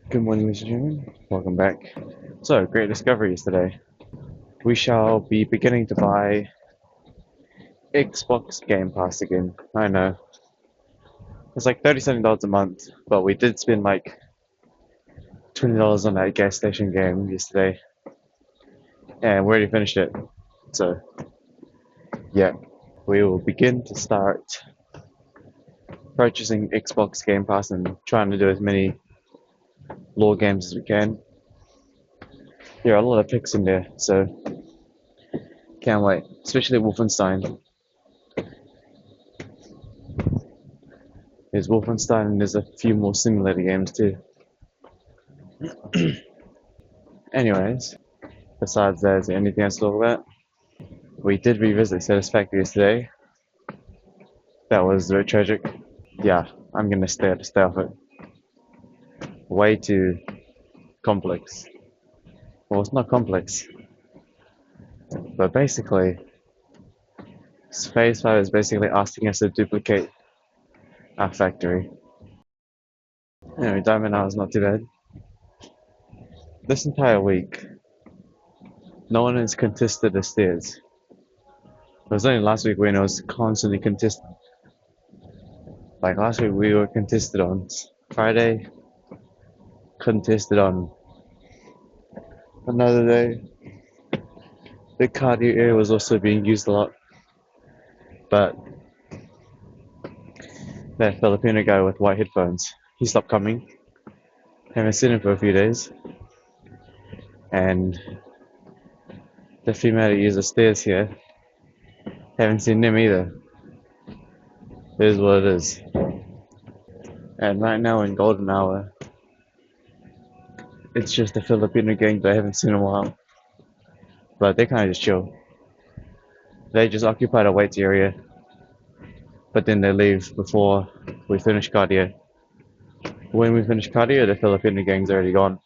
Good morning, Mr. Chairman. Welcome back. So, great discoveries today. We shall be beginning to buy Xbox Game Pass again. I know. It's like $37 a month, but we did spend like $20 on that gas station game yesterday, and we already finished it. So, yeah, we will begin to start purchasing Xbox Game Pass and trying to do as many lore games as we can. There are a lot of picks in there, so can't wait. Especially Wolfenstein. There's Wolfenstein and there's a few more simulator games too. Anyways, besides that, is there anything else to talk about? We did revisit Satisfactory yesterday. That was very tragic. Yeah, I'm gonna stay off it. Way too complex. Well, it's not complex, but basically, Phase 5 is basically asking us to duplicate our factory. Anyway, Diamond Hour is not too bad. This entire week, no one has contested the stairs. It was only last week when it was constantly contested. Like last week, we were contested on Friday, contested on another day. The cardio area was also being used a lot, but that Filipino guy with white headphones, he stopped coming. Haven't seen him for a few days, and the female that uses the stairs here, haven't seen them either. It is what it is. And right now in Golden Hour, it's just the Filipino gang that I haven't seen in a while, but they kind of just chill. They just occupy the weights area, but then they leave before we finish cardio. When we finish cardio, the Filipino gang's already gone.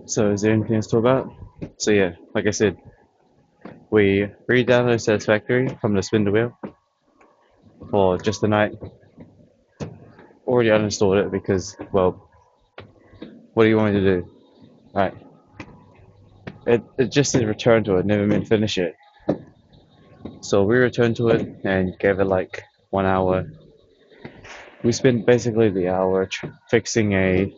So is there anything else to talk about? So yeah, like I said, we re-downloaded Satisfactory from the spin the wheel for just the night. Already uninstalled it because, well, what do you want me to do? Right. It just said return to it, never meant finish it. So we returned to it and gave it like 1 hour. We spent basically the hour fixing a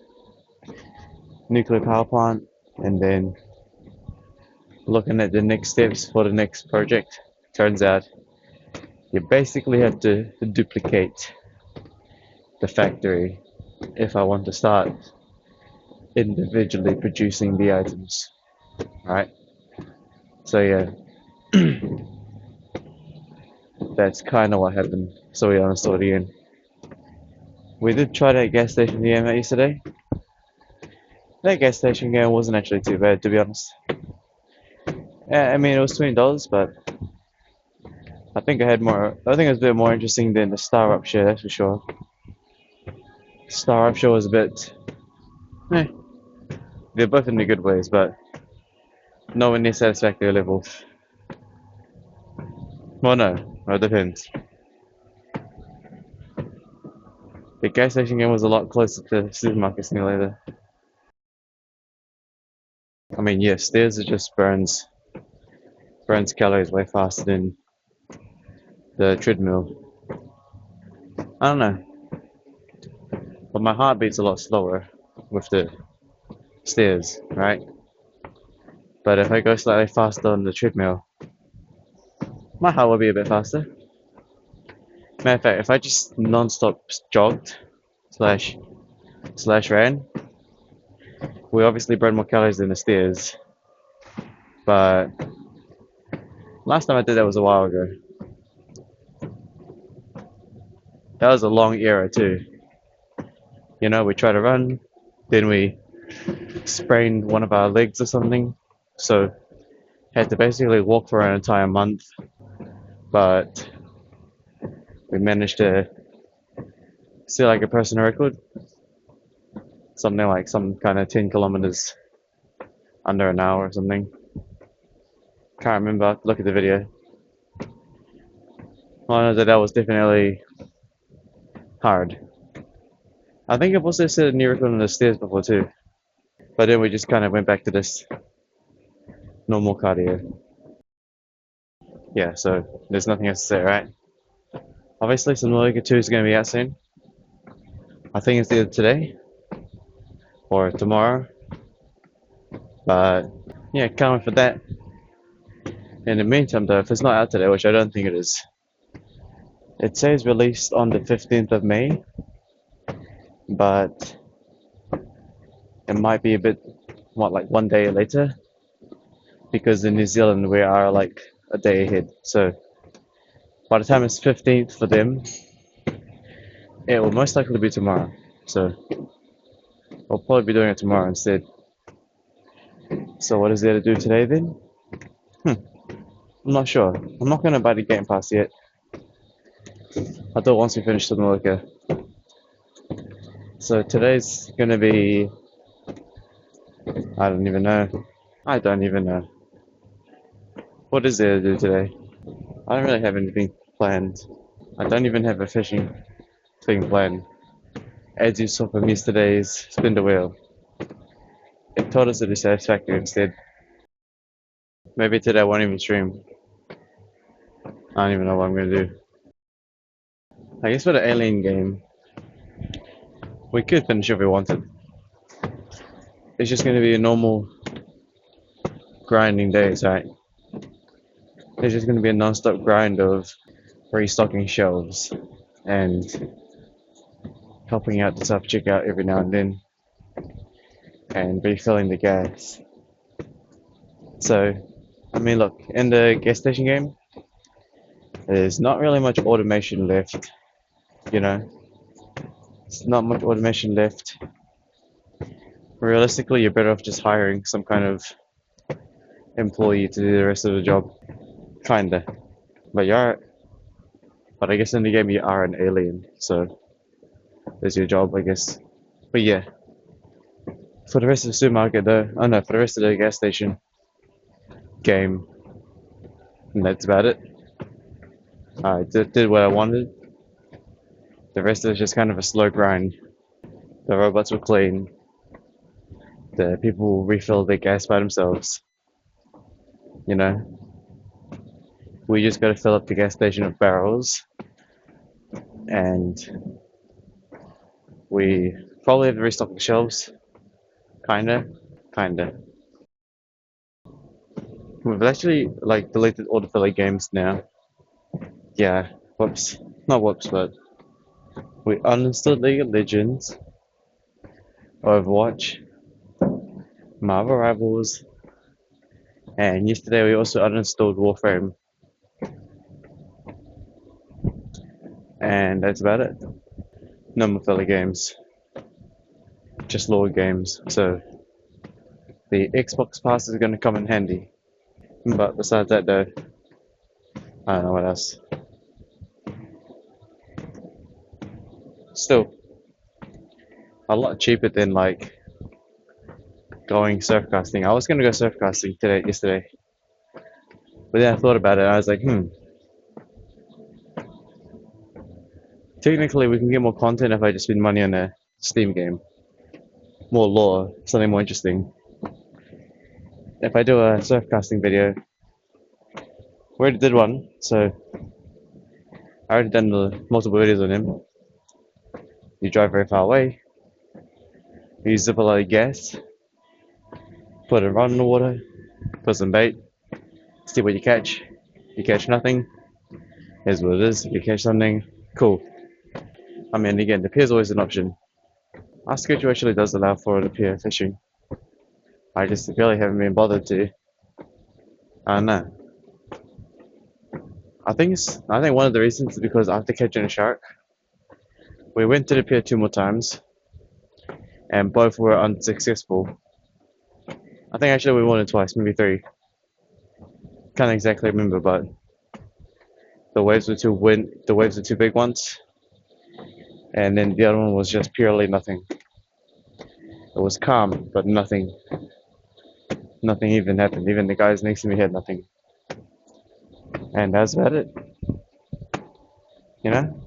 nuclear power plant and then looking at the next steps for the next project. Turns out you basically have to duplicate the factory if I want to start individually producing the items, right? So yeah, that's kind of what happened. So we uninstalled it again. We did try that gas station game out yesterday. That gas station game wasn't actually too bad, to be honest. Yeah, I mean it was $20, but I think I had more. I think it was a bit more interesting than the Star Up share, that's for sure. Star Up share was a bit. Eh, they're both in the good ways, but nowhere near satisfactory levels. Well, no, it depends. The gas station game was a lot closer to Supermarket Simulator. I mean, yes, theirs it just burns calories way faster than the treadmill. I don't know, but my heart beats a lot slower with the stairs, right? But if I go slightly faster on the treadmill, my heart will be a bit faster. Matter of fact, if I just non-stop jogged slash ran, we obviously burn more calories than the stairs. But last time I did that was a while ago. That was a long era too. You know, we tried to run, then we sprained one of our legs or something, so had to basically walk for an entire month. But we managed to see like a personal record, something like some kind of 10 kilometers under an hour or something. Can't remember. Look at the video. I know that was definitely hard. I think I've also said near on the stairs before too. But then we just kind of went back to this normal cardio. Yeah, so there's nothing else to say, right? Obviously, Simulator 2 is going to be out soon. I think it's either today or tomorrow. But yeah, can't wait for that. In the meantime, though, if it's not out today, which I don't think it is, it says released on the 15th of May, but it might be a bit, like 1 day later, because in New Zealand we are like a day ahead. So by the time it's 15th for them, it will most likely be tomorrow. So we'll probably be doing it tomorrow instead. So what is there to do today then? I'm not sure. I'm not going to buy the Game Pass yet. I thought once we finish the Malika. So today's going to be, I don't even know. I don't even know. What is there to do today? I don't really have anything planned. I don't even have a fishing thing planned. As you saw from yesterday's spin the wheel, it told us to do Satisfactory instead. Maybe today I won't even stream. I don't even know what I'm gonna do. I guess for the Alien game, we could finish if we wanted. It's just gonna be a normal grinding days, right? It's just gonna be a non-stop grind of restocking shelves and helping out the self checkout every now and then and refilling the gas. So, I mean, look, in the gas station game, there's not really much automation left, you know? There's not much automation left. Realistically, you're better off just hiring some kind of employee to do the rest of the job. Kinda. But but I guess in the game you are an alien, so there's your job, I guess. But yeah, for the rest of the supermarket though, oh no, for the rest of the gas station game, and that's about it. I did what I wanted. The rest of it's just kind of a slow grind. The robots were clean. The people will refill their gas by themselves. You know, we just got to fill up the gas station with barrels, and we probably have to restock the shelves. Kinda, kinda. We've actually like deleted all the filler games now. Yeah, whoops. Not whoops, but we uninstalled League of Legends, Overwatch, Marvel Rivals, and yesterday we also uninstalled Warframe. And that's about it. No more filler games. Just lore games. So the Xbox Pass is gonna come in handy. But besides that though, I don't know what else. Still, a lot cheaper than like going surf casting. I was gonna go surf casting yesterday, but then I thought about it. And I was like, technically we can get more content if I just spend money on a Steam game, more lore, something more interesting. If I do a surf casting video, we already did one, so I already done the multiple videos on him. You drive very far away, you use up a lot of gas, put a rod in the water, put some bait, see what you catch. You catch nothing, here's what it is. If you catch something, cool. I mean, again, the pier is always an option. Our schedule actually does allow for the pier fishing. I just really haven't been bothered to. I don't know. I think one of the reasons is because after catching a shark, we went to the pier 2 more times, and both were unsuccessful. I think actually we won it twice, maybe three. Can't exactly remember, but the waves were too big once, and then the other one was just purely nothing. It was calm, but nothing even happened. Even the guys next to me had nothing, and that's about it. You know.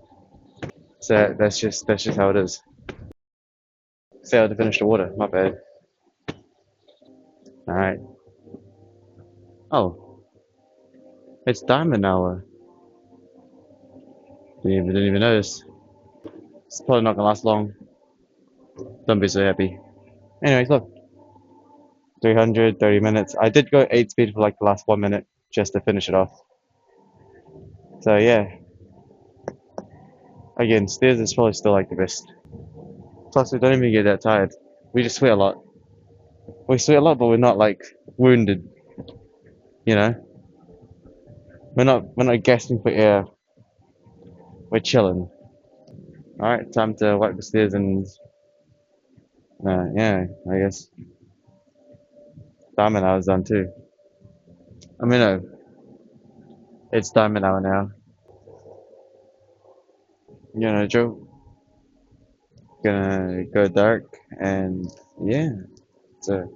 So that's just how it is. Failed to finish the water. My bad. Alright. Oh, it's diamond hour. Didn't even notice. It's probably not gonna last long. Don't be so happy. Anyways, look. 330 minutes. I did go 8 speed for like the last 1 minute just to finish it off. So yeah. Again, stairs is probably still like the best. Plus, we don't even get that tired. We just sweat a lot. We sweat a lot, but we're not like wounded. You know, we're not gasping for air. We're chilling. All right, time to wipe the stairs and yeah, I guess diamond hour's done too. I mean, no, it's diamond hour now. You know, Joe, gonna go dark and yeah. So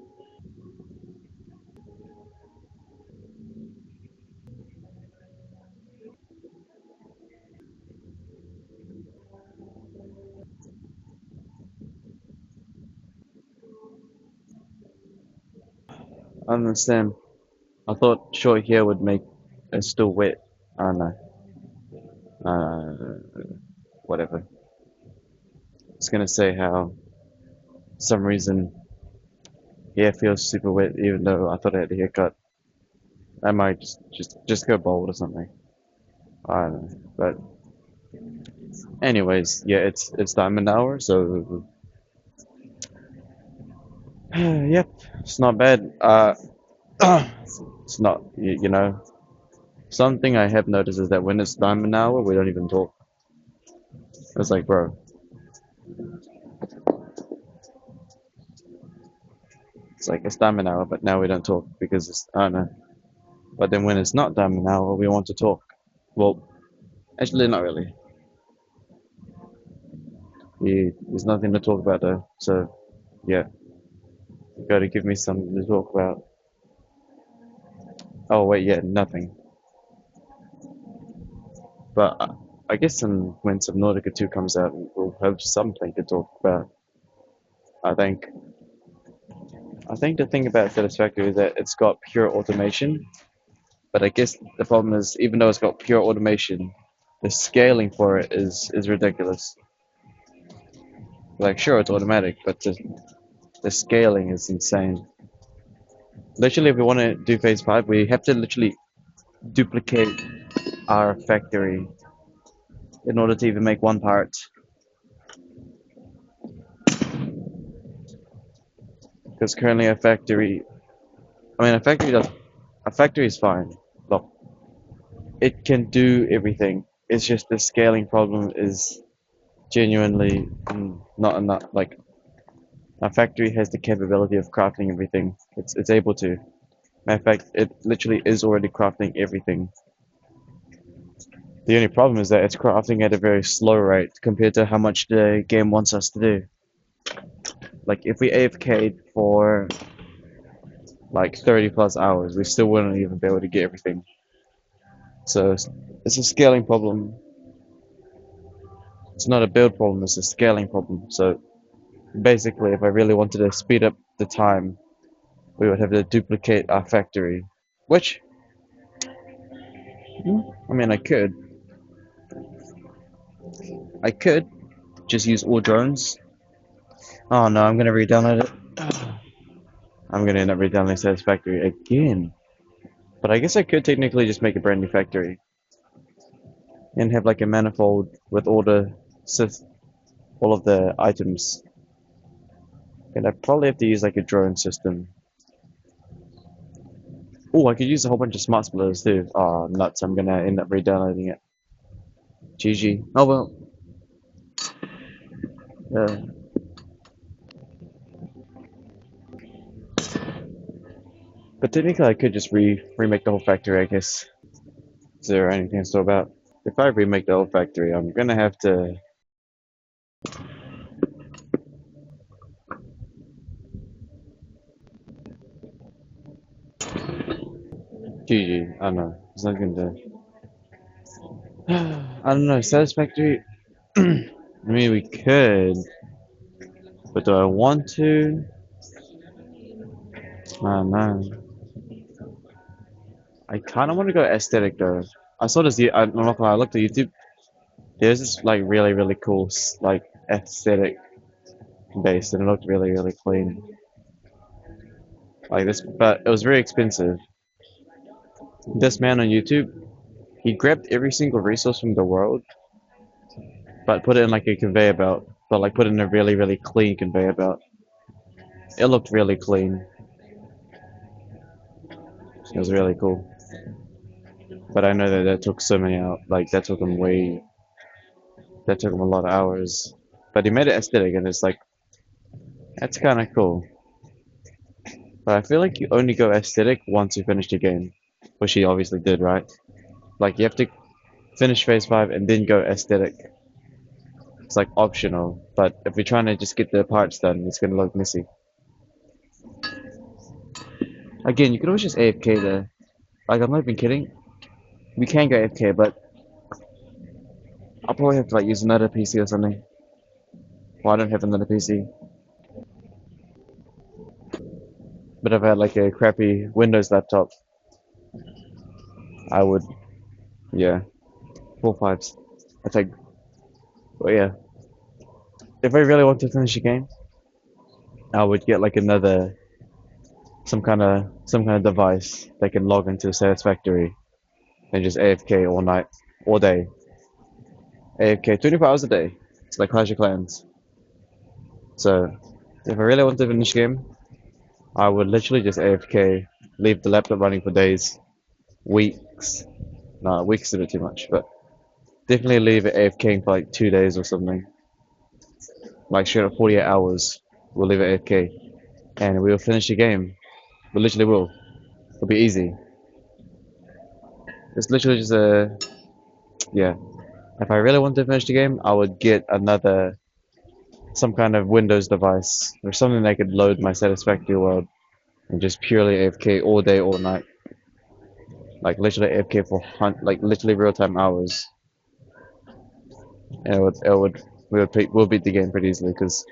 I understand. I thought short hair would make it still wet. I don't know. Whatever. It's gonna say how some reason hair feels super wet, even though I thought I had a haircut. I might just go bald or something. I don't know. But anyways, yeah, it's diamond hour, so yep, it's not bad. It's not you know. Something I have noticed is that when it's diamond hour, we don't even talk. It's like, bro, it's like it's diamond hour, but now we don't talk because I don't know. But then when it's not diamond hour, we want to talk. Well, actually, not really. There's nothing to talk about though. So yeah, you gotta give me something to talk about. Oh wait, yeah, nothing. But I guess when Subnautica 2 comes out, we'll have something to talk about. I think. I think the thing about Satisfactory is that it's got pure automation, but I guess the problem is even though it's got pure automation, the scaling for it is ridiculous. Like sure it's automatic, but the scaling is insane. Literally, if we want to do phase 5, we have to literally duplicate our factory in order to even make one part. Because currently a factory is fine. Look, it can do everything. It's just the scaling problem is genuinely not enough. Like a factory has the capability of crafting everything. It's able to. Matter of fact, it literally is already crafting everything. The only problem is that it's crafting at a very slow rate compared to how much the game wants us to do. Like if we AFK'd for like 30 plus hours, we still wouldn't even be able to get everything. So it's a scaling problem. It's not a build problem, it's a scaling problem. So basically, if I really wanted to speed up the time, we would have to duplicate our factory. Which, I mean, I could just use all drones. Oh no, I'm gonna re-download it. I'm gonna end up re-downloading Satisfactory again. But I guess I could technically just make a brand new factory and have like a manifold with all of the items. And I probably have to use like a drone system. Oh, I could use a whole bunch of smart splitters too. Oh, nuts! I'm gonna end up re-downloading it. GG. Oh well. Uh, but technically, I could just remake the whole factory. I guess. Is there anything to talk about? If I remake the whole factory, I'm gonna have to. GG. I don't know. It's not gonna. I don't know. Satisfactory. I mean, we could. But do I want to? I don't know. I kind of want to go aesthetic though. I saw this. I'm not gonna lie, I looked at YouTube. There's this like really really cool like aesthetic base, and it looked really really clean. Like this, but it was very expensive. This man on YouTube, he grabbed every single resource from the world, but put it in like a conveyor belt, but like put it in a really really clean conveyor belt. It looked really clean. It was really cool. But I know that that took so many out. Like that took him way. That took him a lot of hours. But he made it aesthetic, and it's like that's kind of cool. But I feel like you only go aesthetic once you finish the game, which he obviously did, right? Like you have to finish phase 5 and then go aesthetic. It's like optional, but if you're trying to just get the parts done, it's gonna look messy. Again, you could always just AFK there. Like I'm not even kidding. We can go AFK, but I'll probably have to like use another PC or something. Well, I don't have another PC. But if I had like a crappy Windows laptop, I would, yeah, 4 5s. I take, but yeah, if I really want to finish a game, I would get like another, some kind of device that can log into Satisfactory and just AFK all night, all day. AFK 24 hours a day. It's like Clash of Clans. So if I really want to finish a game, I would literally just AFK, leave the laptop running for days, weeks. No, weeks is a bit too much, but definitely leave it AFKing for like 2 days or something. Like straight up 48 hours. We'll leave it AFK. And we'll finish the game. We literally will. It'll be easy. It's literally just a yeah. If I really wanted to finish the game, I would get another some kind of Windows device or something that could load my Satisfactory world and just purely AFK all day, all night. Like literally AFK for like literally real time hours. And we'll beat the game pretty easily because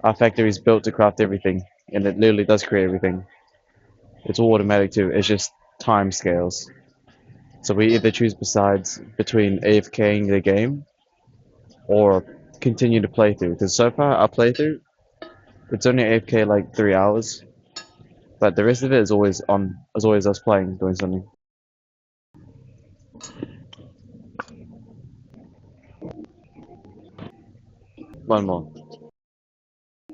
our factory is built to craft everything, and it literally does create everything. It's all automatic too. It's just time scales. So we either choose besides between AFKing the game or continue to play through. Because so far our playthrough, it's only AFK like 3 hours, but the rest of it is always us playing, doing something. One more.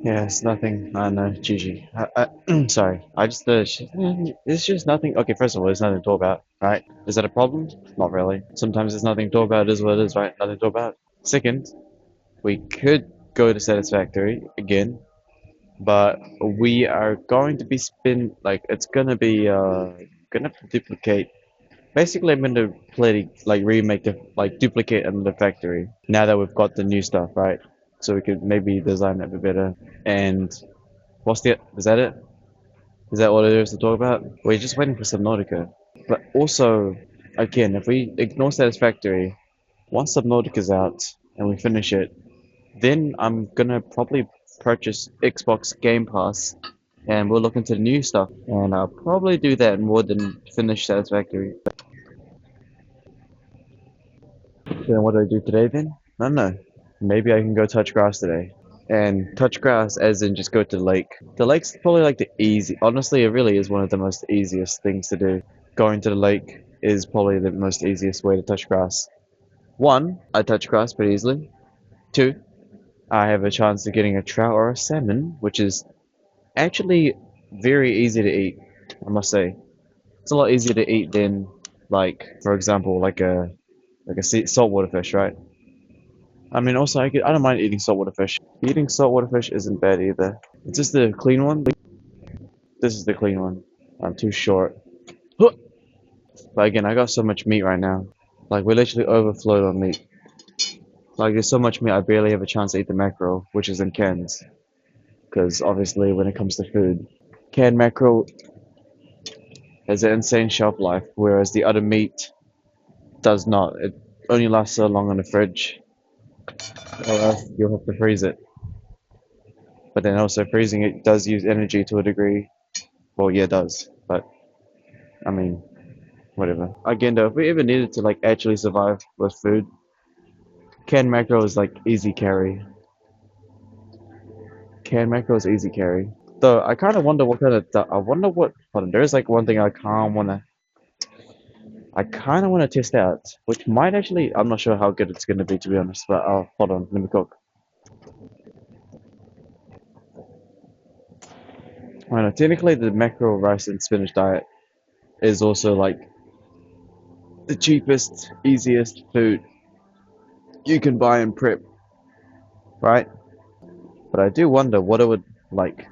Yeah, it's nothing. I know, GG. Sorry. I just, it's just nothing. Okay, first of all, there's nothing to talk about, right? Is that a problem? Not really. Sometimes there's nothing to talk about. It is what it is, right? Nothing to talk about. Second, we could go to Satisfactory again, but we are going to be like it's gonna be gonna duplicate. Basically, I'm gonna play like remake the like duplicate in the factory now that we've got the new stuff, right? So we could maybe design it a bit better. And what's the? Is that it? Is that all there is to talk about? We're just waiting for Subnautica. But also, again, if we ignore Satisfactory, once Subnautica's out and we finish it, then I'm gonna probably purchase Xbox Game Pass and we'll look into the new stuff. And I'll probably do that more than finish Satisfactory. Then what do I do today then? I don't know. Maybe I can go touch grass today. And touch grass as in just go to the lake. The lake's probably like the easy, honestly, it really is one of the most easiest things to do. Going to the lake is probably the most easiest way to touch grass. One, I touch grass pretty easily. Two, I have a chance of getting a trout or a salmon, which is actually very easy to eat, I must say. It's a lot easier to eat than, like, for example, like a saltwater fish, right? I mean, also, I don't mind eating saltwater fish. Eating saltwater fish isn't bad either. Is this the clean one? This is the clean one. I'm too short. Huh! But again, I got so much meat right now. Like, we're literally overflowed on meat. Like, there's so much meat, I barely have a chance to eat the mackerel, which is in cans. Because obviously, when it comes to food, canned mackerel has an insane shelf life, whereas the other meat does not. It only lasts so long in the fridge, or else you'll have to freeze it. But then also freezing it does use energy to a degree. Well, yeah, it does. But I mean, whatever. Again, though, if we ever needed to like actually survive with food, canned mackerel is like easy carry. Canned mackerel is easy carry. Though I kind of wonder what kind of I wonder what. Hold on, there's like one thing I kind of want to test out, which might actually I'm not sure how good it's gonna be to be honest. But hold on, let me cook. I know technically the mackerel, rice, and spinach diet is also like the cheapest, easiest food you can buy and prep, right? But I do wonder what it would like.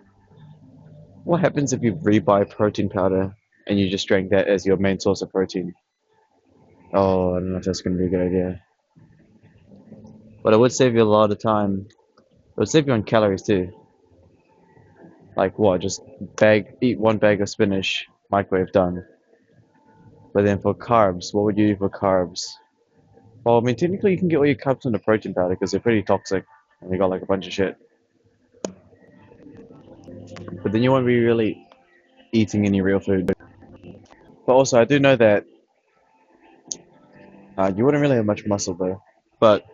What happens if you rebuy protein powder and you just drank that as your main source of protein? Oh, I don't know if that's going to be a good idea. But it would save you a lot of time. It would save you on calories too. Like what? Just eat one bag of spinach, microwave done. But then for carbs, what would you do for carbs? Well, I mean, technically you can get all your carbs from the protein powder because they're pretty toxic and they got like a bunch of shit. But then you won't be really eating any real food. But also, I do know that you wouldn't really have much muscle though. But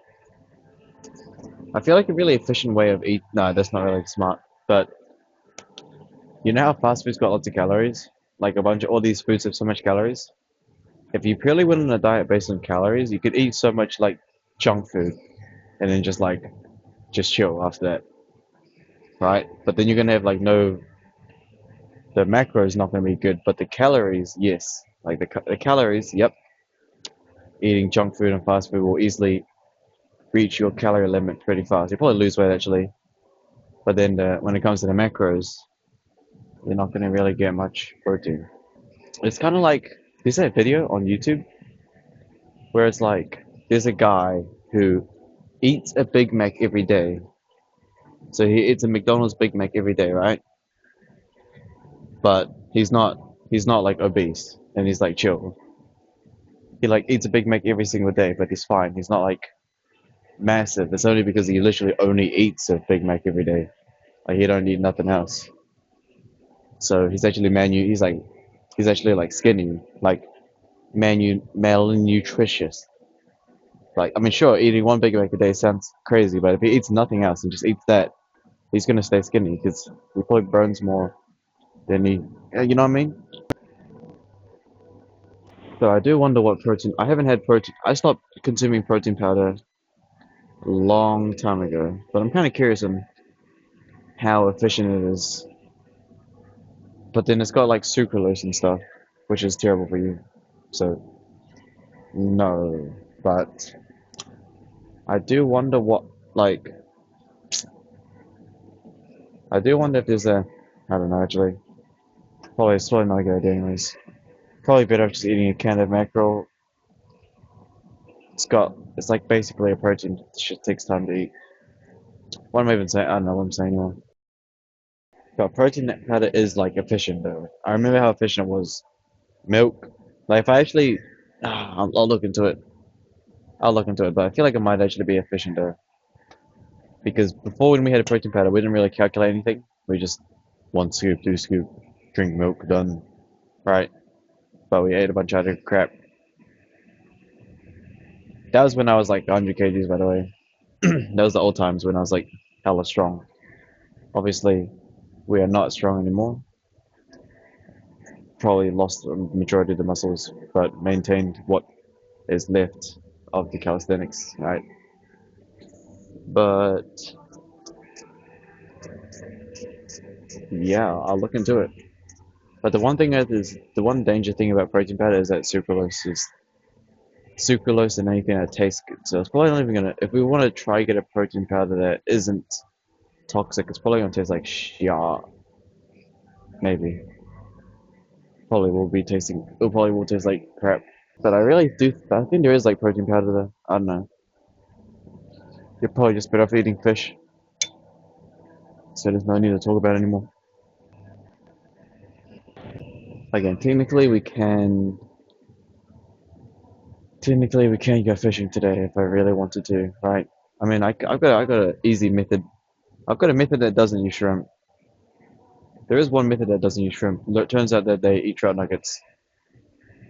I feel like a really efficient way of eat. No, that's not really smart. But you know how fast food's got lots of calories? Like a bunch of all these foods have so much calories. If you purely went on a diet based on calories, you could eat so much like junk food and then just chill after that, right? But then you're gonna have like no, the macro is not gonna be good, but the calories, yes, like the calories, yep. Eating junk food and fast food will easily reach your calorie limit pretty fast. You probably lose weight actually, but then when it comes to the macros, you're not gonna really get much protein. It's kind of like there's that video on YouTube where it's like there's a guy who eats a Big Mac every day. So he eats a McDonald's Big Mac every day, right? But he's not like obese and he's like chill. He like eats a Big Mac every single day, but he's fine. He's not like massive. It's only because he literally only eats a Big Mac every day. Like he don't eat nothing else. So he's actually like skinny, like malnutritious. Like I mean, sure, eating one Big Mac a day sounds crazy, but if he eats nothing else and just eats that, he's gonna stay skinny because he probably burns more than you know what I mean? So I do wonder what protein. I haven't had protein. I stopped consuming protein powder a long time ago, but I'm kind of curious on how efficient it is. But then it's got like sucralose and stuff, which is terrible for you. So no, but I do wonder what like I do wonder if there's a I don't know actually. Probably it's probably not a good idea anyways. Probably better off just eating a can of mackerel. It's like basically a protein. Shit takes time to eat. What am I even saying? I don't know what I'm saying anymore. But protein powder is like efficient though. I remember how efficient it was. Milk. Like if I actually, I'll look into it. I'll look into it, but I feel like it might actually be efficient though. Because before when we had a protein powder, we didn't really calculate anything. We just one scoop, two scoop, drink milk, done. Right? But we ate a bunch of other crap. That was when I was like 100 kgs, by the way. That was the old times when I was like hella strong. Obviously, we are not strong anymore. Probably lost the majority of the muscles, but maintained what is left of the calisthenics, right? But yeah, I'll look into it. But the one thing that is the one danger thing about protein powder is that sucralose and anything that tastes good. So it's probably not even gonna if we want to try get a protein powder that isn't toxic, it's probably gonna taste like shit. Maybe. Probably will be tasting it probably will taste like crap. But I think there is like protein powder though. I don't know. You're probably just better off eating fish. So there's no need to talk about it anymore. Again, technically we can go fishing today if I really wanted to, right? I mean, I got an easy method I've got a method that doesn't use shrimp. There is one method that doesn't use shrimp. It turns out that they eat trout nuggets.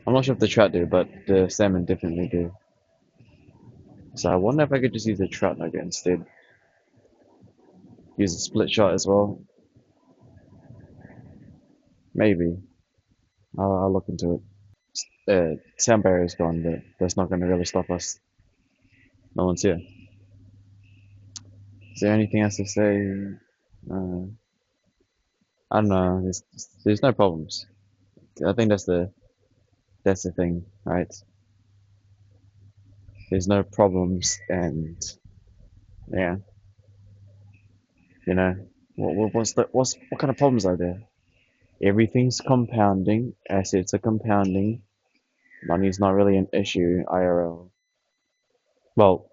I'm not sure if the trout do, but the salmon definitely do. So I wonder if I could just use a trout nugget instead. Use a split shot as well. Maybe. I'll look into it. Sound barrier's gone, but that's not going to really stop us. No one's here. Is there anything else to say? Uh, I don't know. There's no problems. I think that's the thing, right? There's no problems, and yeah, you know, what kind of problems are there? Everything's compounding. Assets are compounding. Money's not really an issue, IRL. Well,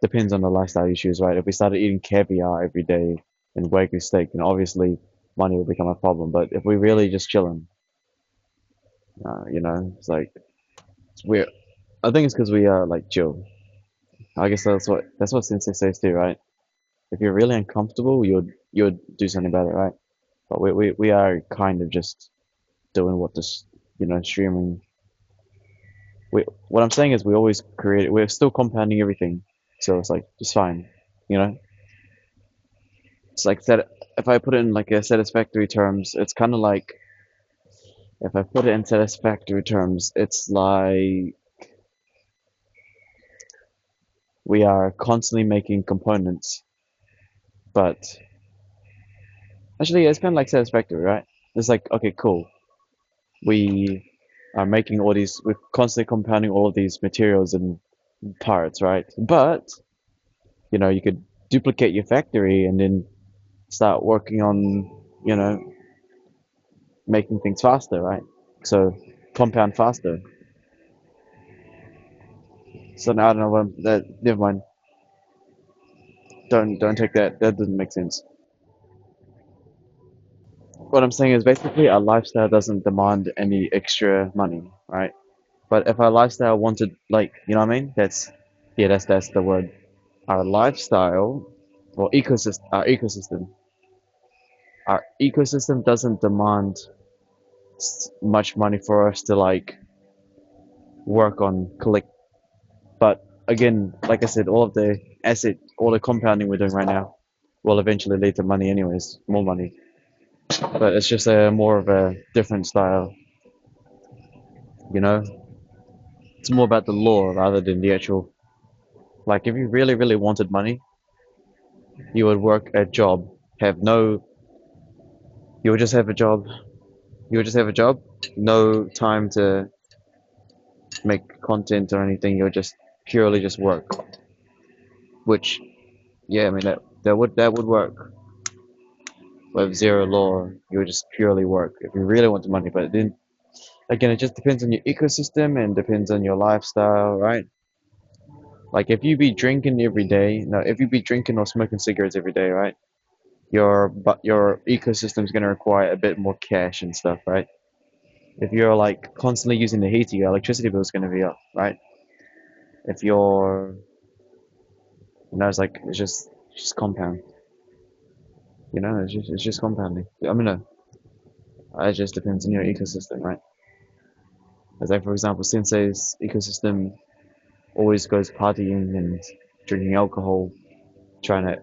depends on the lifestyle you choose, right? If we started eating caviar every day and Wagyu steak, then obviously money will become a problem. But if we really just chilling, it's like we're. I think it's because we are like chill. I guess that's what Sensei says too, right? If you're really uncomfortable, you'd do something about it, right? But we are kind of just doing what this, streaming. What I'm saying is we always create. We're still compounding everything, so it's like just fine, you know. It's like that. If I put it in like a satisfactory terms, it's kind of like if I put it in satisfactory terms, it's like we are constantly making components, but actually, yeah, it's kind of like satisfactory, right? It's like okay, cool. We are making all these. We're constantly compounding all of these materials and parts, right? But you could duplicate your factory and then start working on, you know, making things faster, right? So compound faster. So now I don't know what that. Never mind. Don't take that. That doesn't make sense. What I'm saying is basically our lifestyle doesn't demand any extra money, right? But if our lifestyle wanted, like, you know what I mean? That's the word. Our lifestyle, or ecosystem doesn't demand much money for us to like work on collect. But again, like I said, all the compounding we're doing right now will eventually lead to money anyways, more money. But it's just a more of a different style, you know? It's more about the law rather than the actual. Like, if you really, really wanted money, you would work a job, have no, you would just have a job, you would just have a job, no time to make content or anything, you would just purely just work. Which, yeah, I mean, that would work with zero law. You would just purely work if you really want the money. But then again, it just depends on your ecosystem and depends on your lifestyle, right? Like if you be drinking or smoking cigarettes every day, right? Your ecosystem is gonna require a bit more cash and stuff, right? If you're like constantly using the heater, your electricity bill is gonna be up, right? If you're, it's like it's just compound, it's just compounding. I mean, no, it just depends on your ecosystem, right? As like for example, Sensei's ecosystem always goes partying and drinking alcohol, trying to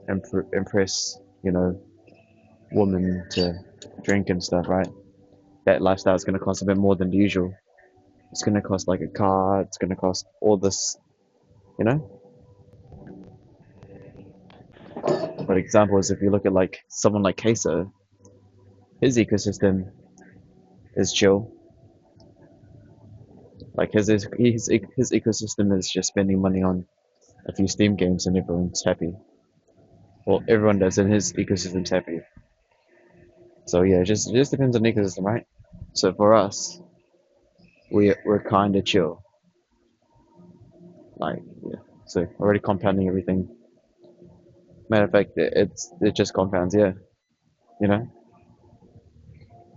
impress, women to drink and stuff, right? That lifestyle is going to cost a bit more than the usual. It's going to cost like a car. It's going to cost all this, you know. But example is if you look at like someone like Queso, his ecosystem is chill. Like his ecosystem is just spending money on a few Steam games and everyone's happy. Well, everyone does, and his ecosystem's happy. So yeah, it just depends on the ecosystem, right? So for us, we're kind of chill, like yeah. So already compounding everything. Matter of fact, it just compounds, yeah. You know.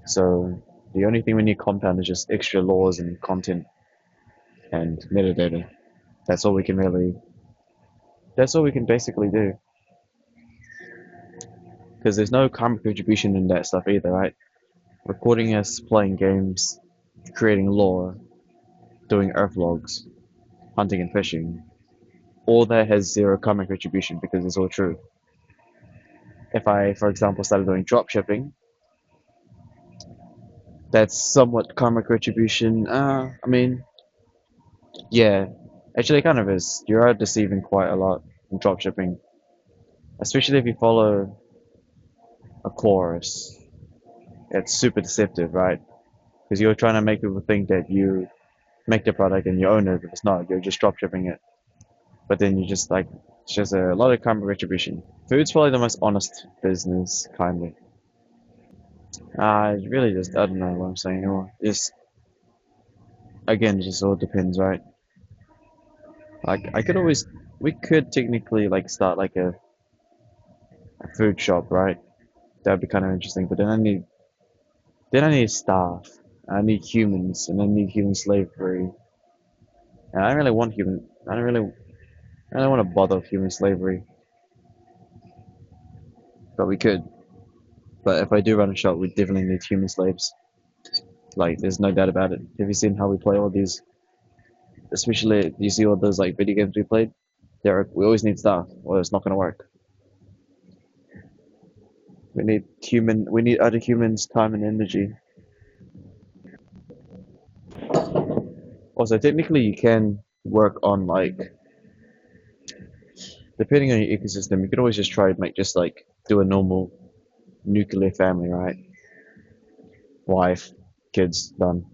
So the only thing we need compound is just extra laws and content and metadata. That's all we can really. That's all we can basically do. because there's no karma contribution in that stuff either, right? Recording us playing games, creating lore, doing earth logs, hunting and fishing, all that has zero karma contribution because it's all true. If I, for example, started doing drop shipping, that's somewhat karma contribution. I mean, yeah, actually, it kind of is. You are deceiving quite a lot in drop shipping, especially if you follow a chorus. It's super deceptive, right? Because you're trying to make people think that you make the product and you own it, but it's not. You're just drop shipping it. But then you just like, it's just a lot of karma retribution. Food's probably the most honest business, kind of. It really just, I don't know what I'm saying anymore. Just, again, it just all depends, right? Like, we could technically like start like a food shop, right? That'd be kind of interesting. But then I need staff. I need humans, and I need human slavery. And I don't really want human. I don't want to bother with human slavery. But we could. But if I do run a shop, we definitely need human slaves. Like, there's no doubt about it. Have you seen how we play all these? Especially, you see all those like video games we played? We always need staff, or it's not gonna work. We need other humans' time and energy. Also, technically, you can work on like, depending on your ecosystem, you could always just try and make just like do a normal nuclear family, right? Wife, kids, done.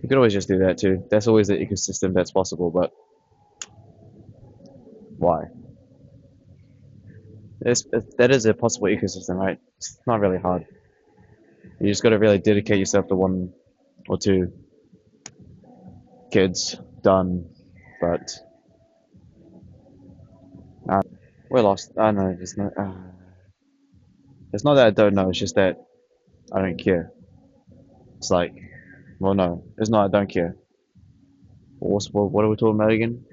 You could always just do that too. That's always the ecosystem that's possible, but why? That is a possible ecosystem, right? It's not really hard. You just got to really dedicate yourself to one or two kids, done. But uh, we're lost. I know, it's not that I don't know. It's just that I don't care. It's like, well, no, it's not. I don't care. What are we talking about again?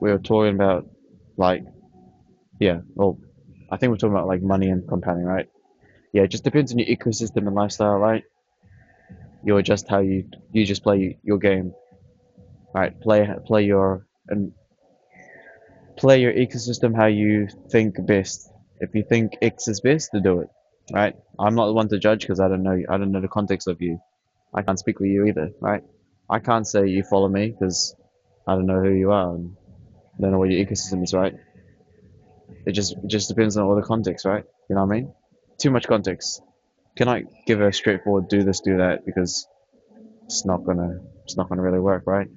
We were talking about like, yeah. Well, I think we're talking about like money and compounding, right? Yeah, it just depends on your ecosystem and lifestyle, right? You're just how you just play your game, right? Play your and play your ecosystem how you think best. If you think X is best, to do it, right? I'm not the one to judge because I don't know the context of you. I can't speak for you either, right? I can't say you follow me because I don't know who you are and I don't know what your ecosystem is, right? It just depends on all the context, right? You know what I mean? Too much context. Can I give a straightforward do this, do that because it's not gonna really work, right?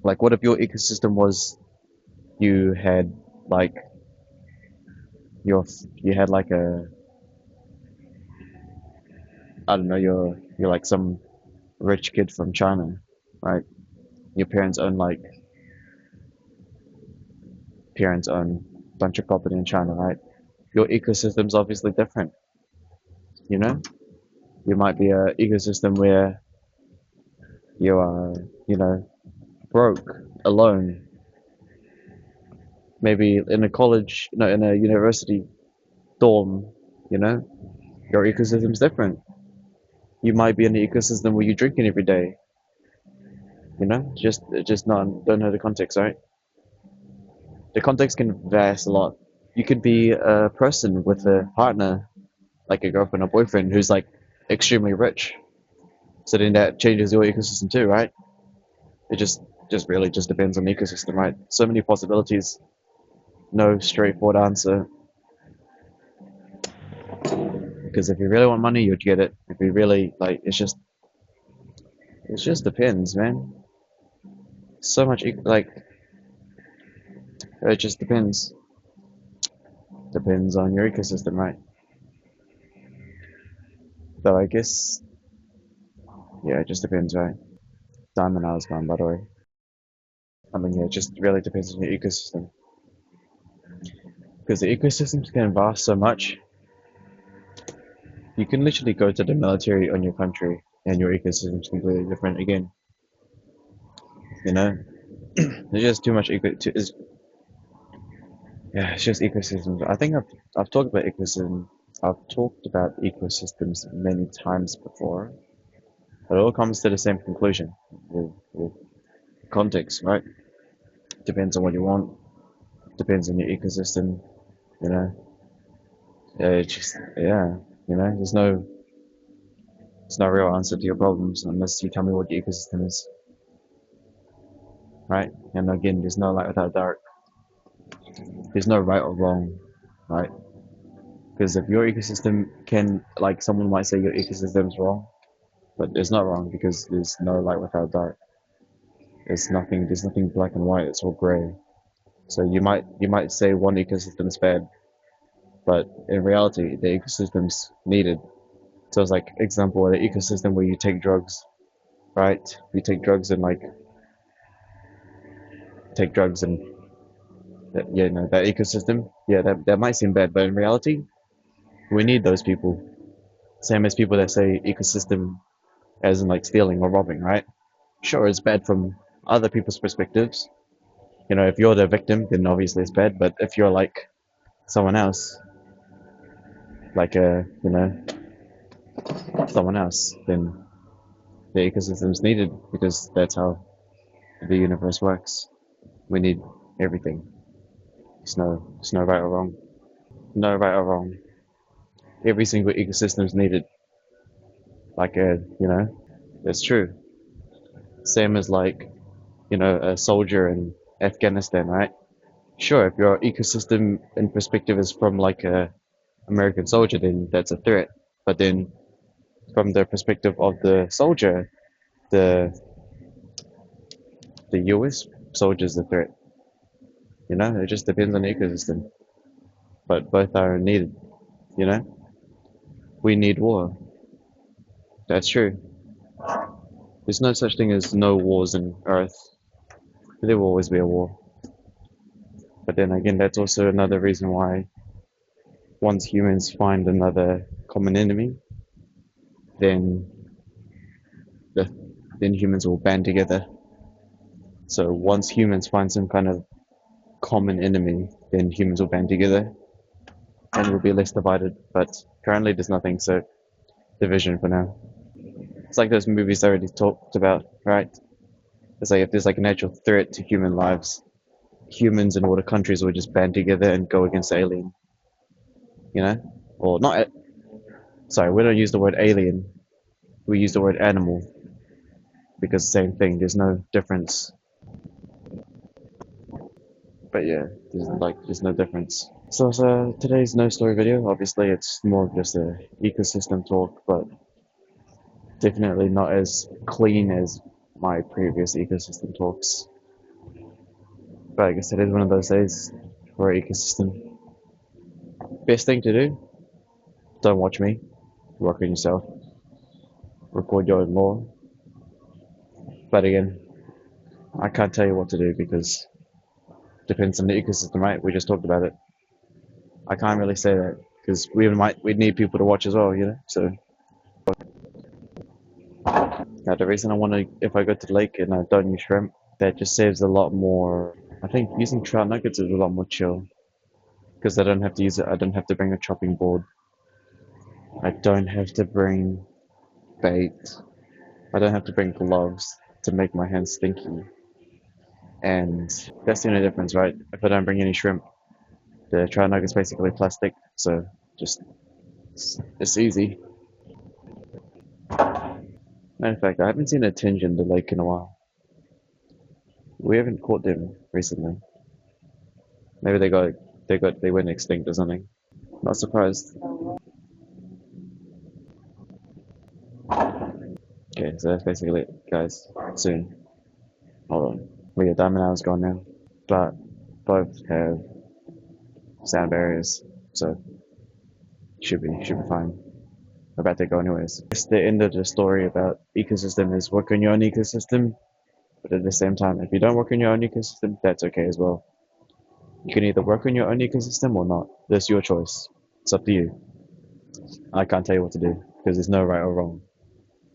Like, what if your ecosystem was you had like your you had like a I don't know you're like some rich kid from China, right? Your parents own a bunch of property in China, right? Your ecosystem's obviously different, you know? You might be a ecosystem where you are, you know, broke, alone, maybe in a college, no, in a university dorm, you know? Your ecosystem's different. You might be in an ecosystem where you're drinking every day, you know? Just not don't know the context, right? The context can vary a lot. You could be a person with a partner, like a girlfriend or boyfriend, who's like extremely rich. So then that changes your ecosystem too, right? It just really just depends on the ecosystem, right? So many possibilities, no straightforward answer. Because if you really want money, you'd get it. If you really like, it just depends, man. So much like it just depends. Depends on your ecosystem, right? So I guess yeah, it just depends, right? Diamond hour's gone, by the way. I mean, yeah, it just really depends on your ecosystem. Because the ecosystems can vast so much. You can literally go to the military on your country and your ecosystem's completely different again. You know? There's just too much Yeah, it's just ecosystems. I think I've talked about ecosystem. I've talked about ecosystems many times before, but it all comes to the same conclusion. Well, context, right? Depends on what you want. Depends on your ecosystem. You know, it's just yeah. There's no real answer to your problems unless you tell me what your ecosystem is, right? And again, there's no light without dark. There's no right or wrong, right? Because if your ecosystem can, like, someone might say your ecosystem's wrong, but it's not wrong because there's no light without dark. There's nothing black and white. It's all gray. So you might say one ecosystem is bad, but in reality, the ecosystem's needed. So it's like example, the ecosystem where you take drugs, right? You take drugs and like take drugs and yeah, no, that ecosystem, yeah, that might seem bad, but in reality, we need those people. Same as people that say ecosystem as in like stealing or robbing, right? Sure, it's bad from other people's perspectives. If you're the victim, then obviously it's bad. But if you're like someone else, like someone else, then the ecosystem's needed because that's how the universe works. We need everything. There's no right or wrong. No right or wrong. Every single ecosystem is needed. Like that's true. Same as like a soldier in Afghanistan, right? Sure, if your ecosystem in perspective is from like a American soldier, then that's a threat. But then from the perspective of the soldier, the the US soldier is the threat. It just depends on the ecosystem. But both are needed. You know, we need war. That's true. There's no such thing as no wars in Earth. There will always be a war. But then again, that's also another reason why once humans find another common enemy, then the, then humans will band together. So once humans find some kind of common enemy, then humans will band together and we'll be less divided. But currently, there's nothing, so division for now. It's like those movies I already talked about, right? It's like if there's like a natural threat to human lives, humans in all the countries will just band together and go against the alien, Or not, sorry, we don't use the word alien, we use the word animal because same thing, there's no difference. But yeah, there's no difference. So today's no story video. Obviously, it's more of just a ecosystem talk, but definitely not as clean as my previous ecosystem talks. But I guess it is one of those days for ecosystem. Best thing to do: don't watch me. Work on yourself. Record your own law. But again, I can't tell you what to do because it depends on the ecosystem, right? We just talked about it. I can't really say that because we'd need people to watch as well. So now the reason I want to, if I go to the lake and I don't use shrimp, that just saves a lot more. I think using trout nuggets is a lot more chill because I don't have to use it. I don't have to bring a chopping board. I don't have to bring bait. I don't have to bring gloves to make my hands stinky. And that's the only difference, right? If I don't bring any shrimp, the trout nugget's basically plastic, so just it's easy. Matter of fact, I haven't seen a tinge in the lake in a while. We haven't caught them recently. Maybe they went extinct or something. Not surprised. Okay, so that's basically it, guys. Soon. Hold on. Well, yeah, Diamond Hour's gone now. But both have sound barriers, so should be fine. I'm about to go anyways. It's the end of the story about ecosystem is work on your own ecosystem, but at the same time, if you don't work on your own ecosystem, that's okay as well. You can either work on your own ecosystem or not. That's your choice. It's up to you. I can't tell you what to do because there's no right or wrong.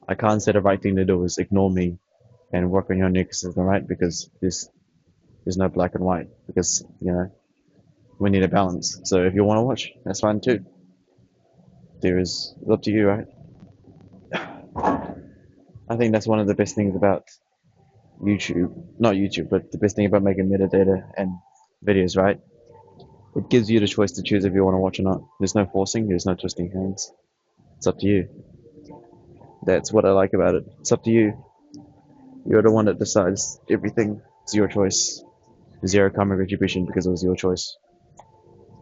I can't say the right thing to do is ignore me and work on your own ecosystem, right? Because there's no black and white. Because We need a balance. So if you want to watch, that's fine too. It's up to you, right? I think that's one of the best things about YouTube, not YouTube, but the best thing about making metadata and videos, right? It gives you the choice to choose if you want to watch or not. There's no forcing, there's no twisting hands. It's up to you. That's what I like about it. It's up to you. You're the one that decides everything. It's your choice. Zero karma retribution because it was your choice.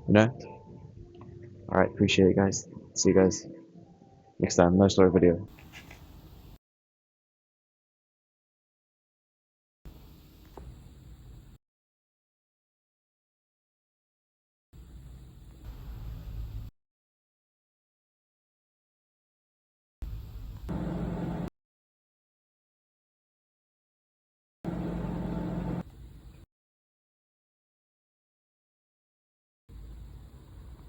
You know? Alright, appreciate it, guys. See you guys next time. No story video.